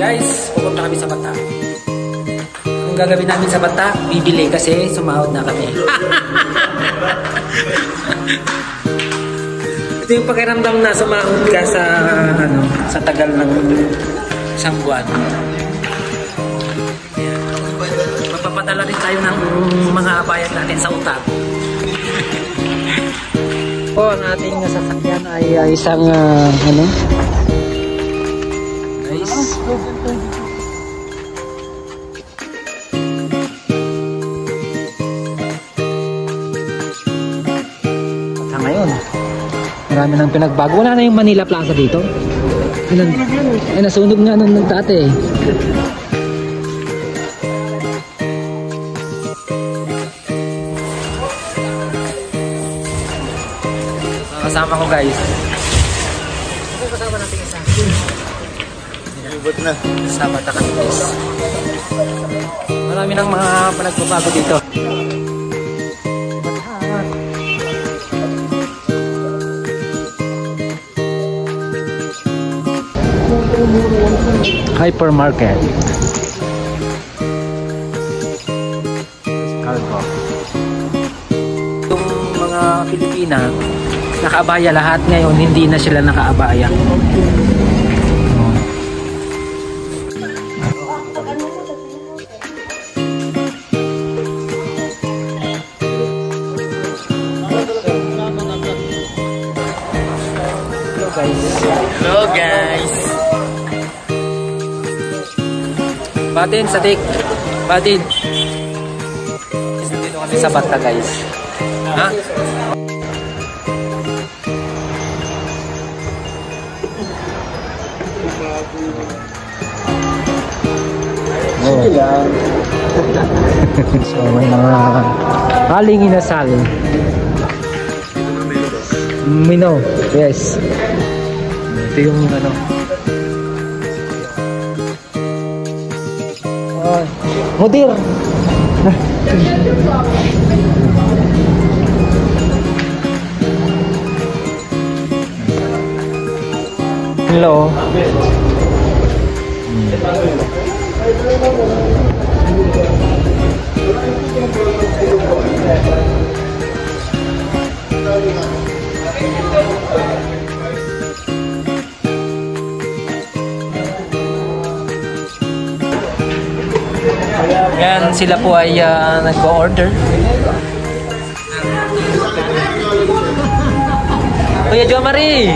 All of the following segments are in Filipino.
Guys, pupunta kami sa Bata. Ang gagawin namin sa Bata, bibili kasi sumahod na kami. Ito yung pakiramdam na sumahod ka sa sa tagal ng isang buwan. Magpapadala rin tayo ng mga bayad natin sa utang. Po, ang ating sasakyan ay isang guys. Sa ngayon, marami nang pinagbago. Wala na yung Manila Plaza dito. Ay, nasunog nga nung dati. Kasama ko guys. Ano kasama natin isa? Ibot na. Sa Bata kami guys. Marami nang mga panagbabago dito. Hypermarket. Cargo. Yung mga Pilipina nakaabaya lahat ngayon, hindi na sila nakaabaya. Hello guys. Hello guys. Batin, Sadik. Batin. Dito kami sa Bata guys. Ha? Sige lang. So may mga haling inasal. Mino, yes. Ito yung Mudir. Hello. Yan, sila po ay nag-o-order. Kuya Jo Marie!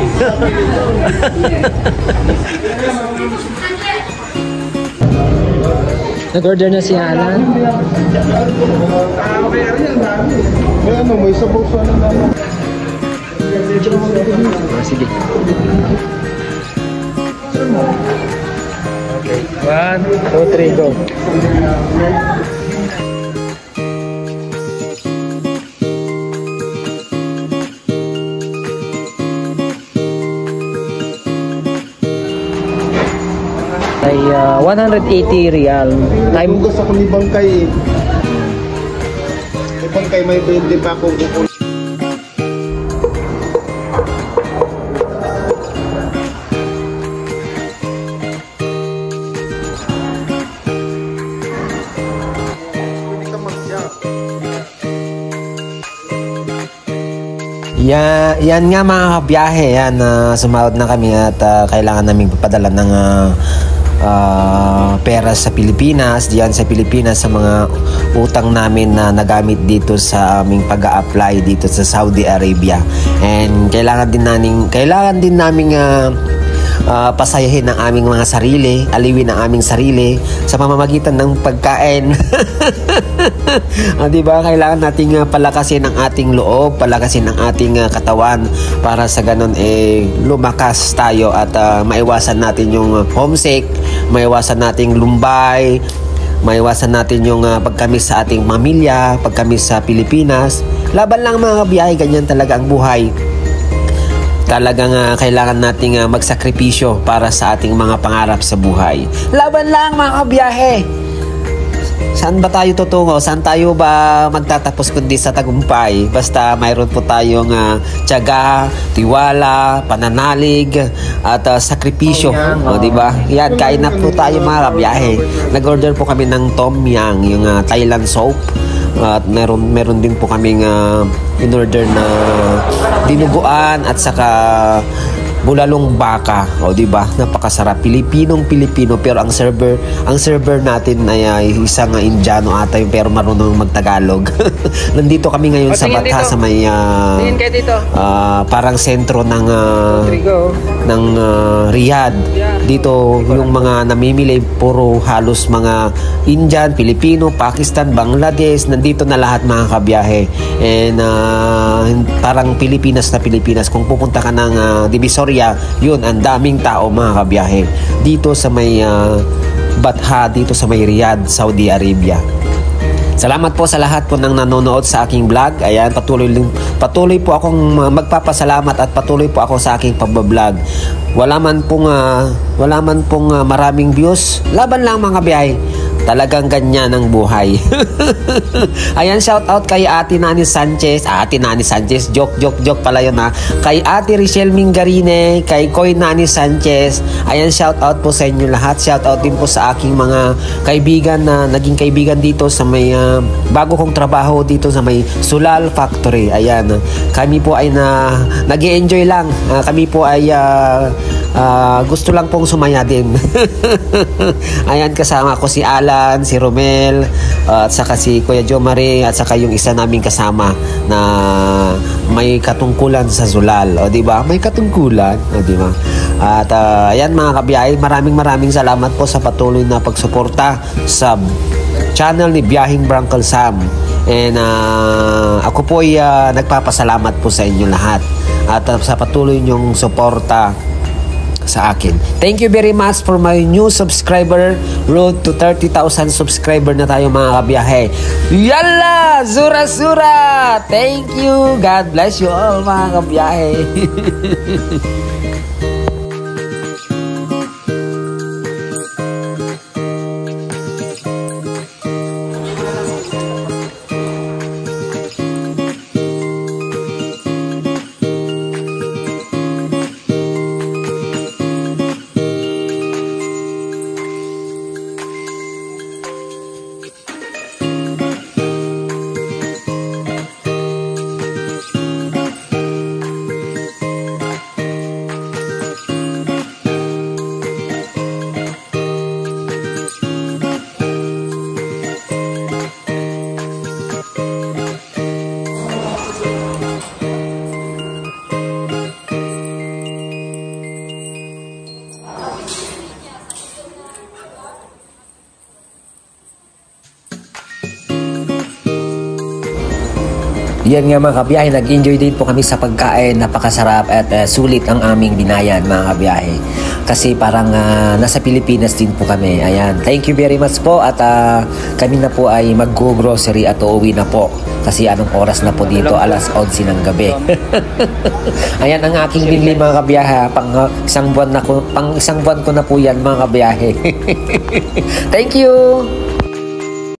Nag-order na si Alan. Ano, may sabaw sa naman. Sige. Okay. 1, 2, 3, go. Ay 180 real. Time Hugas ako ni Bangkay. Bangkay may 20 pa akong kukunin. Yan nga mga kabiyahe, yan, sumahod na kami at kailangan namin papadala ng pera sa Pilipinas, diyan sa Pilipinas sa mga utang namin na nagamit dito sa aming pag-a-apply dito sa Saudi Arabia. And kailangan din namin pasayahin ang aming mga sarili, aliwin ang aming sarili sa pamamagitan ng pagkain. Diba? Kailangan nating palakasin ang ating loob, palakasin ang ating katawan para sa ganun lumakas tayo at maiwasan natin yung homesick, maiwasan nating lumbay, maiwasan natin yung pagkamis sa ating pamilya, pagkamis sa Pilipinas. Laban lang mga kabiyahe, ganyan talaga ang buhay. Talagang kailangan nating magsakripisyo para sa ating mga pangarap sa buhay. Laban lang mga kabiyahe. Saan ba tayo tutungo? Saan tayo ba magtatapos kundi sa tagumpay? Basta mayroon po tayong tiyaga, tiwala, pananalig, at sakripisyo. O, diba? Yan, kain na po tayo mga kabiyahe. Nag-order po kami ng Tom Yang, yung Thailand soap. At meron din po kaming in-order na dinuguan at saka bulalong baka. O di ba? Napakasarap. Pilipino pero ang server natin ay isang Indiano ata yung pero marunong magtagalog. Nandito kami ngayon sa Bata sa may parang sentro ng Riyadh. Dito yung mga namimili puro halos mga Indian, Pilipino, Pakistan, Bangladesh. Nandito na lahat mga kabiyahe. And parang Pilipinas na Pilipinas. Kung pupunta ka ng Divisoria, yun, ang daming tao mga kabiyahe dito sa may Batha, dito sa may Riyadh, Saudi Arabia. Salamat po sa lahat po ng nanonood sa aking vlog. Ayan, patuloy po akong magpapasalamat at patuloy po ako sa aking pagbablog. Wala man pong maraming views, laban lang mga kabiyahe. Talagang ganyan ang buhay. Ayan, shout out kay Ate Nani Sanchez. Ate Nani Sanchez, joke pala yun ha. Kay Ate Richelle Mingarine, kay Koy Nani Sanchez. Ayan, shout out po sa inyo lahat. Shout out din po sa aking mga kaibigan na naging kaibigan dito sa may bago kong trabaho dito sa may Sulal Factory. Ayan, kami po ay nag-i-enjoy lang. Kami po ay gusto lang pong sumaya din. Ayan, kasama ko si Alan, si Romel, at saka si Kuya Jo Marie, at saka yung isa naming kasama na may katungkulan sa Zulal. O diba? May katungkulan. O diba? At ayan mga kabiyahe, maraming salamat po sa patuloy na pagsuporta sa channel ni Biyaheng Brankle Sam. And ako po ay nagpapasalamat po sa inyo lahat at sa patuloy nyong suporta sa akin. Thank you very much for my new subscriber. Road to 30,000 subscriber na tayo mga kabiyahe. Yalla! Zura! Thank you! God bless you all mga kabiyahe. Yan nga mga kabiyahe, nag-enjoy din po kami sa pagkain, napakasarap at sulit ang aming binayan mga kabiyahe. Kasi parang nasa Pilipinas din po kami. Ayan, thank you very much po at kami na po ay mag-grocery at uuwi na po. Kasi anong oras na po dito, alas 11 ng gabi. Ayan ang aking binili mga kabiyahe, pang isang buwan ko na po yan mga kabiyahe. Thank you!